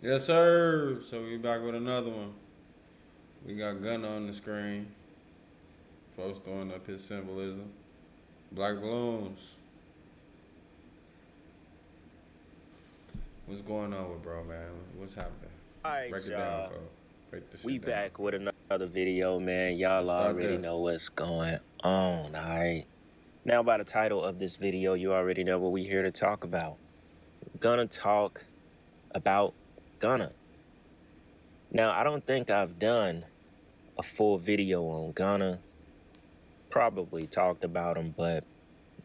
Yes, sir. So we back with another one. We got Gunna on the screen. Folks throwing up his symbolism. Black balloons. What's going on with bro, man? What's happening? All right, Break it down, y'all. folks. Break the We shit down, back with folks. another video, man. Y'all Let's start already there. know what's going on, all right? Now, by the title of this video, you already know what we're here to talk about. Gonna talk about Gunna. Now, I don't think I've done a full video on Gunna. Probably talked about him, but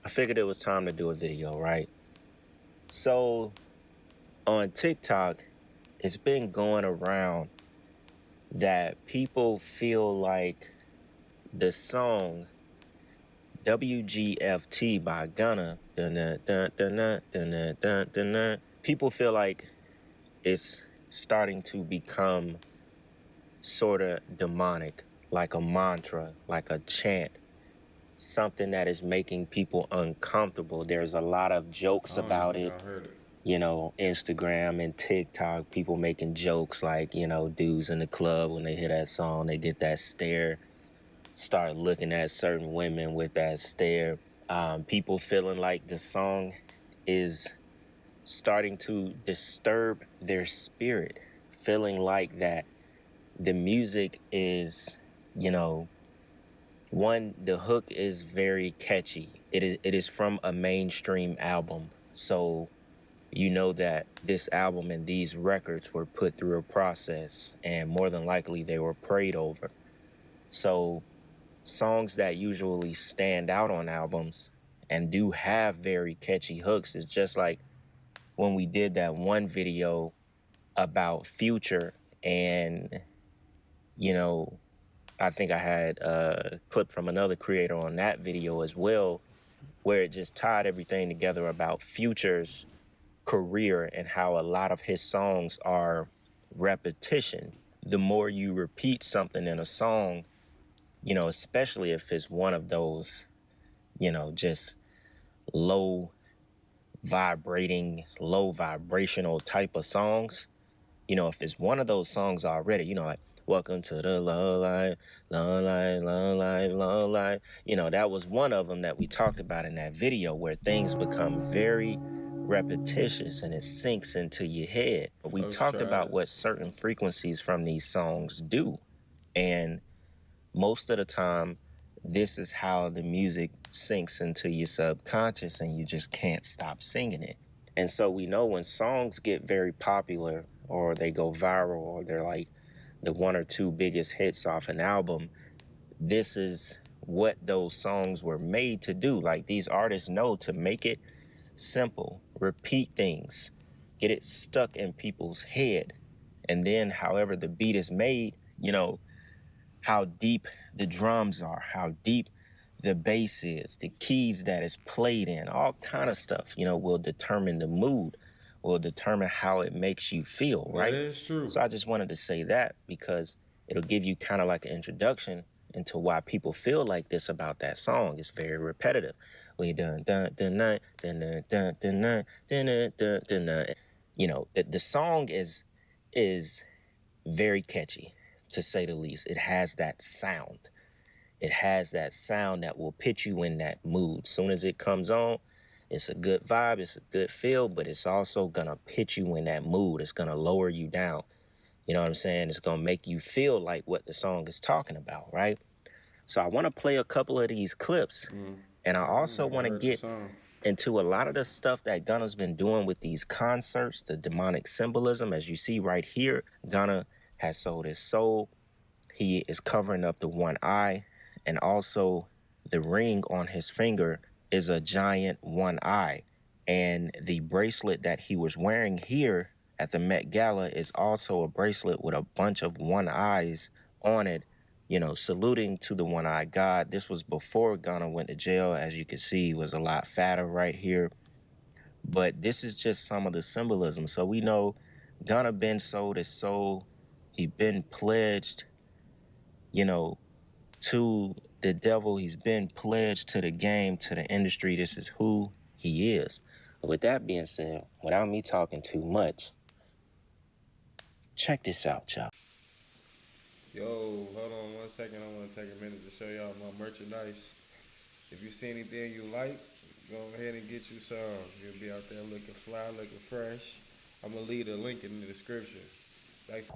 I figured it was time to do a video, right? So, on TikTok, it's been going around that people feel like the song WGFT by Gunna, people feel like it's starting to become sort of demonic, like a mantra, like a chant, something that is making people uncomfortable. There's a lot of jokes I don't even about think it. I heard it. Instagram and TikTok, people making jokes like, dudes in the club, when they hear that song, they get that stare, start looking at certain women with that stare. People feeling like the song is starting to disturb their spirit, feeling like that the music is, the hook is very catchy. It is from a mainstream album. So you know that this album and these records were put through a process, and more than likely they were prayed over. So songs that usually stand out on albums and do have very catchy hooks is just like when we did that one video about Future, and you know I think I had a clip from another creator on that video as well, where it just tied everything together about Future's career and how a lot of his songs are repetition. The more you repeat something in a song, especially if it's one of those, just low low vibrational type of songs, if it's one of those songs already, like Welcome to the Low Life, Low Life, Low Life, Low Life. That was one of them that we talked about in that video, where things become very repetitious and it sinks into your head. We Folks talked tried about it. what certain frequencies from these songs do. And most of the time, this is how the music sinks into your subconscious and you just can't stop singing it. And so we know when songs get very popular or they go viral or they're like the one or two biggest hits off an album, this is what those songs were made to do. Like, these artists know to make it simple, repeat things, get it stuck in people's head. And then however the beat is made, how deep the drums are, how deep the bass is, the keys that is played in, all kind of stuff, will determine the mood, will determine how it makes you feel, That right? is true. So I just wanted to say that because it'll give you kind of like an introduction into why people feel like this about that song. It's very repetitive. We dun dun dun dun dun dun dun dun dun dun dun dun dun. The song is very catchy, to say the least. It has that sound. It has that sound that will put you in that mood. Soon as it comes on, it's a good vibe, it's a good feel, but it's also gonna put you in that mood. It's gonna lower you down. You know what I'm saying? It's gonna make you feel like what the song is talking about, right? So I wanna play a couple of these clips, and I also I wanna heard the get song. into a lot of the stuff that Gunna's been doing with these concerts, the demonic symbolism. As you see right here, Gunna has sold his soul. He is covering up the one eye, and also the ring on his finger is a giant one eye. And the bracelet that he was wearing here at the Met Gala is also a bracelet with a bunch of one eyes on it, saluting to the one-eyed God. This was before Gunna went to jail. As you can see, he was a lot fatter right here. But this is just some of the symbolism. So we know Gunna been sold his soul. He been pledged, you know, to the devil. He's been pledged to the game, to the industry. This is who he is. With that being said, without me talking too much, check this out, y'all. Yo, hold on 1 second. I want to take a minute to show y'all my merchandise. If you see anything you like, go ahead and get you some. You'll be out there looking fly, looking fresh. I'm gonna leave a link in the description. Like,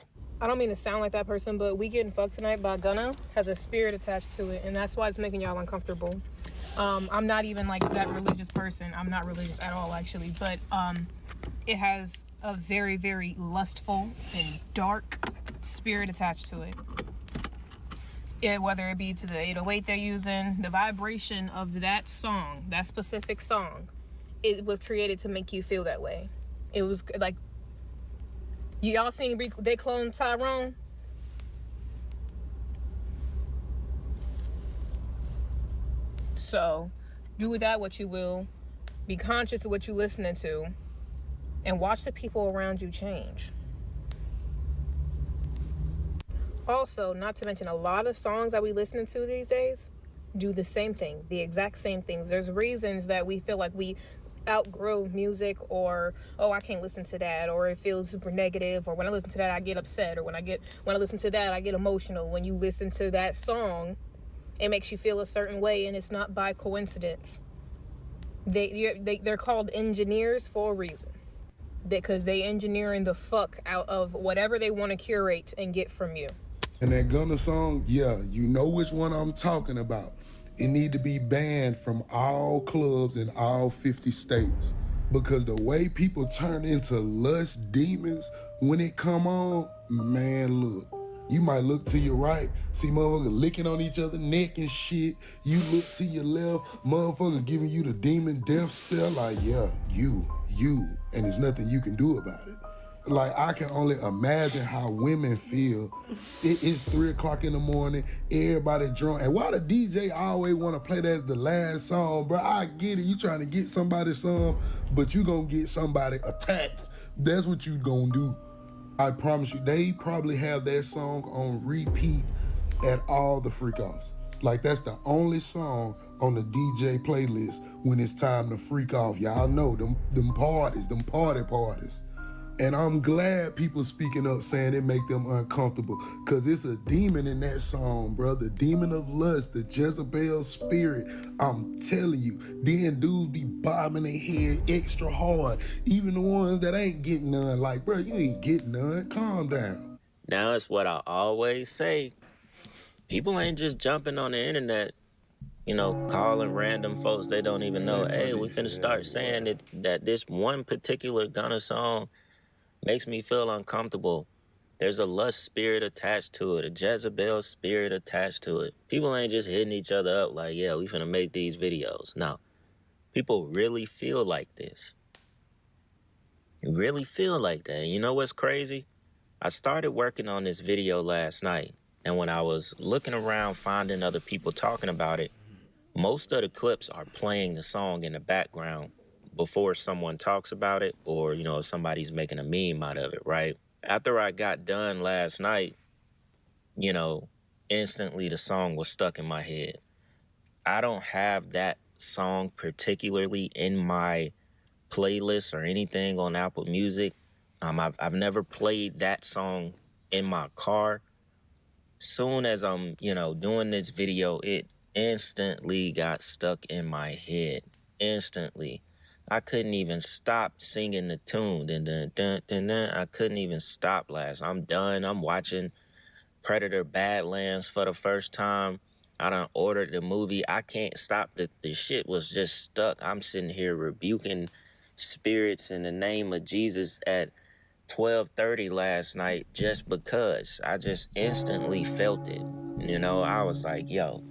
I don't mean to sound like that person, but We Getting Fucked Tonight by GUNNA has a spirit attached to it, and that's why it's making y'all uncomfortable. I'm not even like that religious person. I'm not religious at all, actually, but it has a very, very lustful and dark spirit attached to it. Whether it be to the 808 they're using, the vibration of that song, that specific song, it was created to make you feel that way. It was like, y'all seen They Clone Tyrone? So, do with that what you will. Be conscious of what you're listening to. And watch the people around you change. Also, not to mention, a lot of songs that we listen to these days do the same thing, the exact same things. There's reasons that we feel like we outgrow music, or I can't listen to that, or it feels super negative, or when I listen to that I get upset, or when I listen to that I get emotional. When you listen to that song, it makes you feel a certain way, and it's not by coincidence. They're called engineers for a reason, because they engineering the fuck out of whatever they want to curate and get from you. And that Gunna song, yeah, you know which one I'm talking about. It need to be banned from all clubs in all 50 states. Because the way people turn into lust demons when it come on, man, look. You might look to your right, see motherfuckers licking on each other's neck and shit. You look to your left, motherfuckers giving you the demon death stare, like, yeah, you, and there's nothing you can do about it. Like, I can only imagine how women feel. It's 3 o'clock in the morning, everybody drunk. And why the DJ always want to play that as the last song, bro? I get it, you trying to get somebody some, but you gonna get somebody attacked. That's what you gonna do. I promise you, they probably have that song on repeat at all the freak-offs. Like, that's the only song on the DJ playlist when it's time to freak off. Y'all know them parties, them parties. And I'm glad people speaking up saying it make them uncomfortable, because it's a demon in that song, bro. The demon of lust, the Jezebel spirit. I'm telling you, then dudes be bobbing their head extra hard. Even the ones that ain't getting none. Like, bro, you ain't getting none. Calm down. Now it's what I always say. People ain't just jumping on the internet, calling random folks they don't even know. Hey, we finna start saying that this one particular Gunna song makes me feel uncomfortable. There's a lust spirit attached to it, a Jezebel spirit attached to it. People ain't just hitting each other up like, yeah, we finna make these videos. No, people really feel like this. Really feel like that. And you know what's crazy? I started working on this video last night, and when I was looking around finding other people talking about it, most of the clips are playing the song in the background before someone talks about it, or, if somebody's making a meme out of it, right? After I got done last night, instantly the song was stuck in my head. I don't have that song particularly in my playlist or anything on Apple Music. I've never played that song in my car. Soon as I'm, doing this video, it instantly got stuck in my head. Instantly. I couldn't even stop singing the tune. Dun, dun, dun, dun, dun. I couldn't even stop last. I'm done. I'm watching Predator Badlands for the first time. I done ordered the movie. I can't stop. The shit was just stuck. I'm sitting here rebuking spirits in the name of Jesus at 12:30 last night just because. I just instantly felt it. I was like, yo,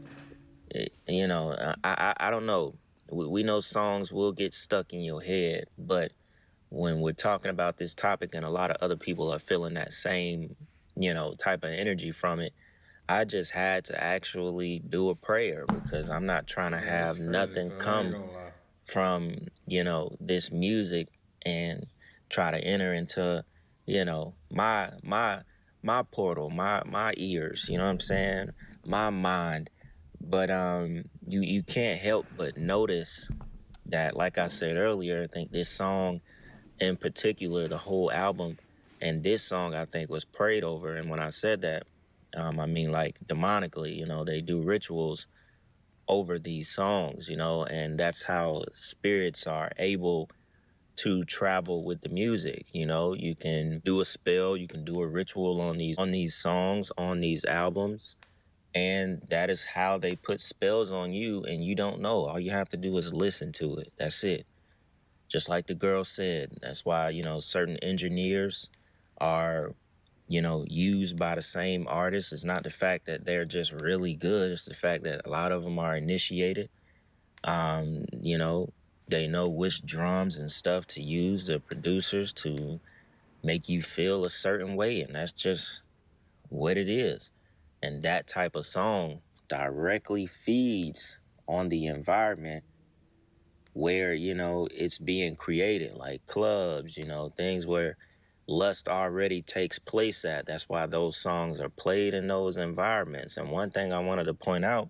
I don't know. We know songs will get stuck in your head, but when we're talking about this topic and a lot of other people are feeling that same, type of energy from it, I just had to actually do a prayer, because I'm not trying to have nothing come from, this music and try to enter into, my portal, my ears, you know what I'm saying? My mind. But you can't help but notice that, like I said earlier, I think this song in particular, the whole album, And this song, I think, was prayed over. And when I said that, I mean, like, demonically, they do rituals over these songs, and that's how spirits are able to travel with the music. You can do a spell, you can do a ritual on these songs, on these albums, and that is how they put spells on you, and you don't know. All you have to do is listen to it. That's it. Just like the girl said, that's why, certain engineers are, used by the same artists. It's not the fact that they're just really good. It's the fact that a lot of them are initiated. You know, they know which drums and stuff to use, the producers, to make you feel a certain way. And that's just what it is. And that type of song directly feeds on the environment where, it's being created, like clubs, things where lust already takes place at. That's why those songs are played in those environments. And one thing I wanted to point out,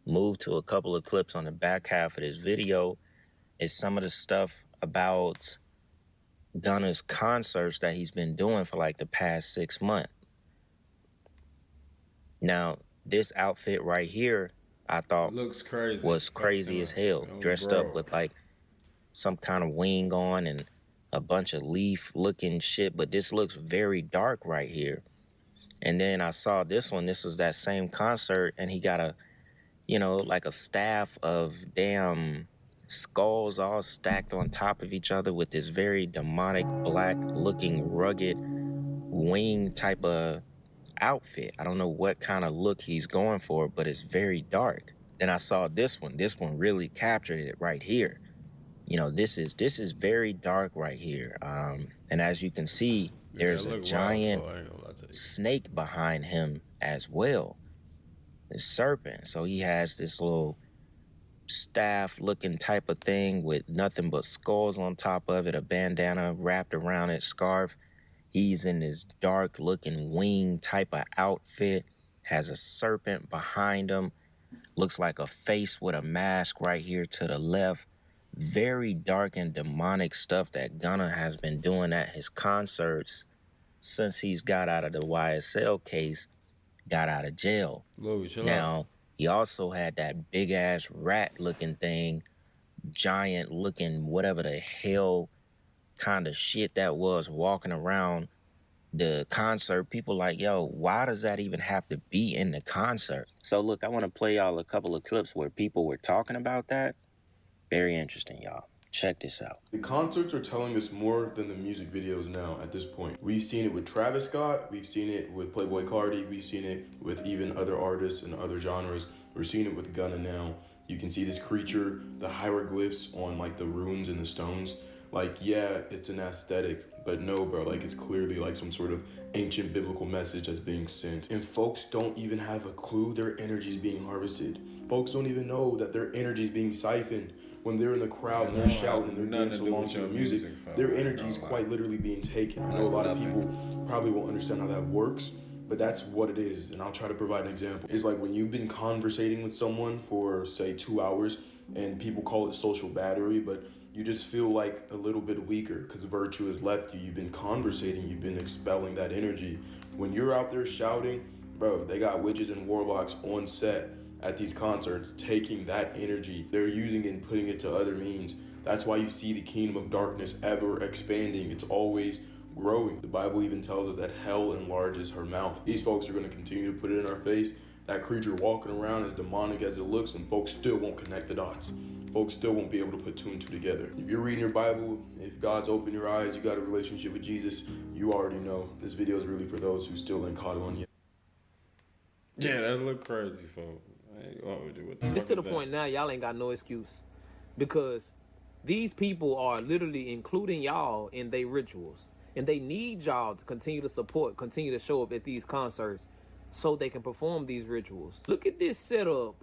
move to a couple of clips on the back half of this video, is some of the stuff about Gunna's concerts that he's been doing for like the past 6 months. Now, this outfit right here, I thought looks crazy. was crazy as hell. Dressed up with like some kind of wing on and a bunch of leaf looking shit, but this looks very dark right here. And then I saw this one. This was that same concert, and he got a, like a staff of damn skulls all stacked on top of each other with this very demonic, black looking, rugged wing type of outfit. I don't know what kind of look he's going for, but it's very dark. Then I saw this one. This one really captured it right here. This is very dark right here. And as you can see, there's a giant snake behind him as well. The serpent. So he has this little staff looking type of thing with nothing but skulls on top of it, a bandana wrapped around it, scarf. He's in this dark looking wing type of outfit, has a serpent behind him, looks like a face with a mask right here to the left. Very dark and demonic stuff that Gunna has been doing at his concerts since he's got out of the YSL case, got out of jail. Now, he also had that big ass rat looking thing, giant looking whatever the hell kind of shit that was, walking around the concert. People like, yo, why does that even have to be in the concert? So look, I want to play y'all a couple of clips where people were talking about that. Very interesting, y'all. Check this out. The concerts are telling us more than the music videos now at this point. We've seen it with Travis Scott, we've seen it with Playboi Carti, we've seen it with even other artists and other genres. We're seeing it with Gunna now. You can see this creature, the hieroglyphs on like the runes and the stones. Like, yeah, it's an aesthetic, but no, bro, like it's clearly like some sort of ancient biblical message that's being sent. And folks don't even have a clue their energy is being harvested. Folks don't even know that their energy is being siphoned. When they're in the crowd and they're shouting and they're dancing along to the music, their energy is quite literally being taken. I know a lot of people probably won't understand how that works, but that's what it is, and I'll try to provide an example. It's like when you've been conversating with someone for, say, 2 hours, and people call it social battery, but you just feel like a little bit weaker because virtue has left you. You've been conversating, you've been expelling that energy. When you're out there shouting, bro, they got witches and warlocks on set at these concerts taking that energy. They're using it and putting it to other means. That's why you see the kingdom of darkness ever expanding. It's always growing. The Bible even tells us that hell enlarges her mouth. These folks are going to continue to put it in our face. That creature walking around, as demonic as it looks, and folks still won't connect the dots. Folks still won't be able to put two and two together. If you're reading your Bible, if God's opened your eyes, you got a relationship with Jesus, you already know. This video is really for those who still ain't caught on yet. Yeah, that look crazy, folks. It's to the point now, y'all ain't got no excuse. Because these people are literally including y'all in their rituals. And they need y'all to continue to support, continue to show up at these concerts so they can perform these rituals. Look at this setup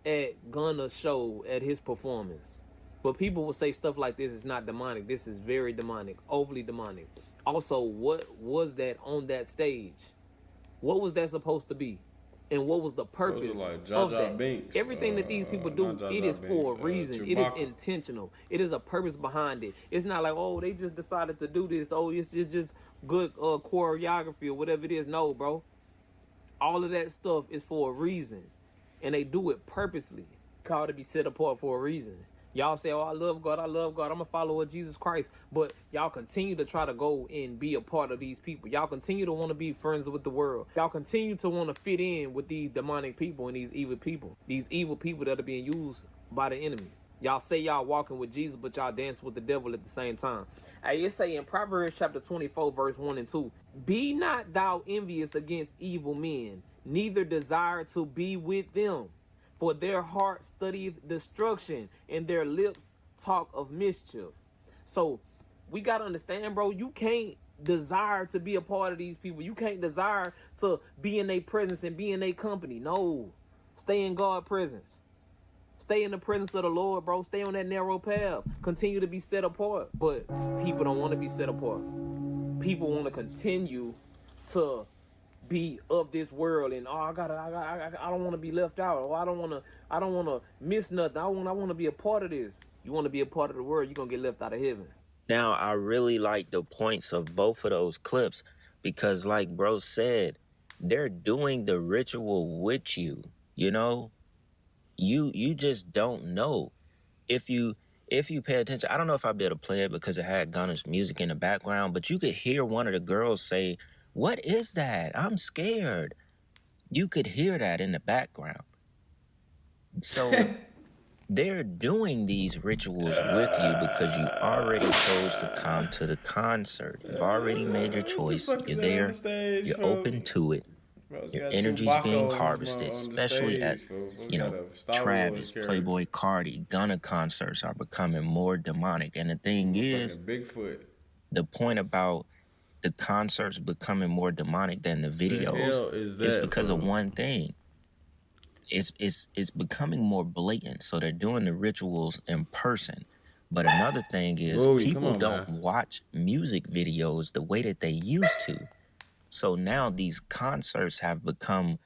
at Gunna's show, at his performance. But people will say stuff like this is not demonic. This is very demonic, overly demonic. Also, what was that on that stage? What was that supposed to be? And what was the Those purpose are like of Jaja that? Binks. Everything that these people Not do, it is Jaja Binks. for a reason. It is Chewbacca. intentional. It is a purpose behind it. It's not like, oh, they just decided to do this. Oh, it's just good choreography or whatever it is. No, bro. All of that stuff is for a reason. And they do it purposely. Called to be set apart for a reason. Y'all say, oh, I love God, I'm a follower of Jesus Christ. But y'all continue to try to go and be a part of these people. Y'all continue to want to be friends with the world. Y'all continue to want to fit in with these demonic people and these evil people. These evil people that are being used by the enemy. Y'all say y'all walking with Jesus, but y'all dance with the devil at the same time. Hey, it say in Proverbs chapter 24, verse 1 and 2, be not thou envious against evil men, neither desire to be with them. For their heart studieth destruction, and their lips talk of mischief. So we gotta understand, bro, you can't desire to be a part of these people. You can't desire to be in their presence and be in their company. No. Stay in God's presence. Stay in the presence of the Lord, bro. Stay on that narrow path. Continue to be set apart. But people don't want to be set apart. People want to continue to be of this world, and I don't want to be left out. Or I don't want to miss nothing. I want to be a part of this. You want to be a part of the world, you're gonna get left out of heaven. Now, I really like the points of both of those clips because, like bro said, they're doing the ritual with you. You know, you just don't know if you pay attention. I don't know if I'd be able to play it because it had Gunna's music in the background, but you could hear one of the girls say, "What is that? I'm scared." You could hear that in the background. So they're doing these rituals with you because you already chose to come to the concert. You've already made your choice. You're there. You're open to it. Your energy's being harvested, especially at, Travis, Playboy Cardi, Gunna concerts are becoming more demonic. And the thing is, Bigfoot. the point about the concerts becoming more demonic than the videos is because of one thing. It's becoming more blatant. So they're doing the rituals in person. But another thing is people don't watch music videos the way that they used to. So now these concerts have become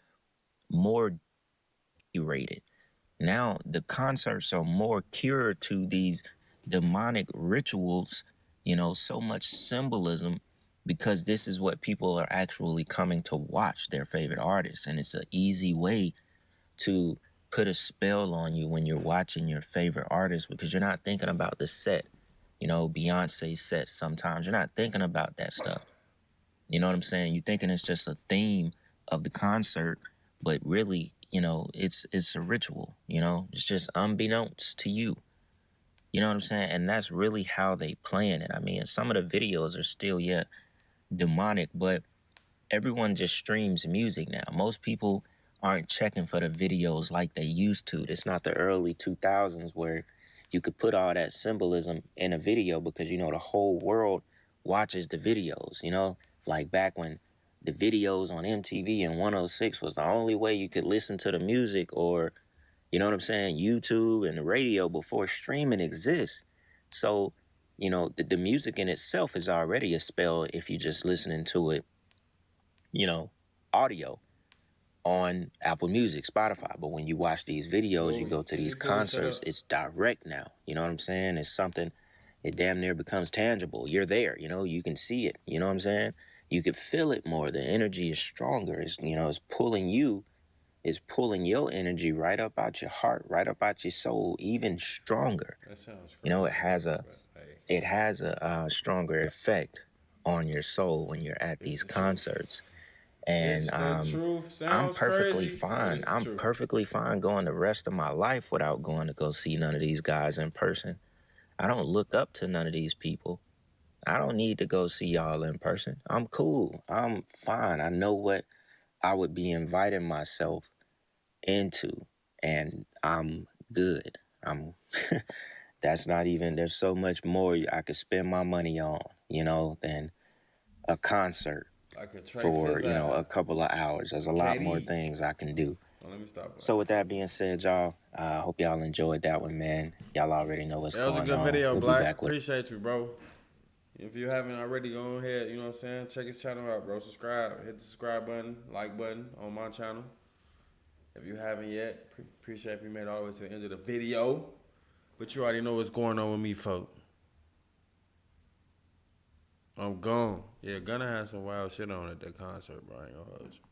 more curated. Now the concerts are more cured to these demonic rituals, so much symbolism because this is what people are actually coming to watch their favorite artists. And it's an easy way to put a spell on you when you're watching your favorite artist because you're not thinking about the set. Beyonce's set sometimes. You're not thinking about that stuff. You know what I'm saying? You're thinking it's just a theme of the concert, but really, it's a ritual, It's just unbeknownst to you. You know what I'm saying? And that's really how they playing it. I mean, some of the videos are still, demonic, but everyone just streams music now. Most people aren't checking for the videos like they used to. It's not the early 2000s where you could put all that symbolism in a video because, the whole world watches the videos, like back when the videos on MTV and 106 was the only way you could listen to the music or, YouTube and the radio before streaming exists. So, the music in itself is already a spell if you're just listening to it, audio on Apple Music, Spotify. But when you watch these videos, you go to these concerts, it's direct now. You know what I'm saying? It's something, it damn near becomes tangible. You're there, you can see it. You know what I'm saying? You can feel it more. The energy is stronger. It's pulling you, it's pulling your energy right up out your heart, right up out your soul, even stronger. That sounds crazy. It has a stronger effect on your soul when you're at these concerts. And I'm perfectly fine. I'm perfectly fine going the rest of my life without going to go see none of these guys in person. I don't look up to none of these people. I don't need to go see y'all in person. I'm cool. I'm fine. I know what I would be inviting myself into, and I'm good. That's not even, there's so much more I could spend my money on, than a concert for, a couple of hours. There's a lot more things I can do. Let me stop. So with that being said, y'all, I hope y'all enjoyed that one, man. Y'all already know what's going on. That was a good video, Black. Appreciate you, bro. If you haven't already, go ahead, check his channel out, bro. Subscribe. Hit the subscribe button, like button on my channel. If you haven't yet, appreciate if you made it all the way to the end of the video. But you already know what's going on with me, folk. I'm gone. Yeah, Gunna had some wild shit on at that concert, bro. I ain't gonna hold you.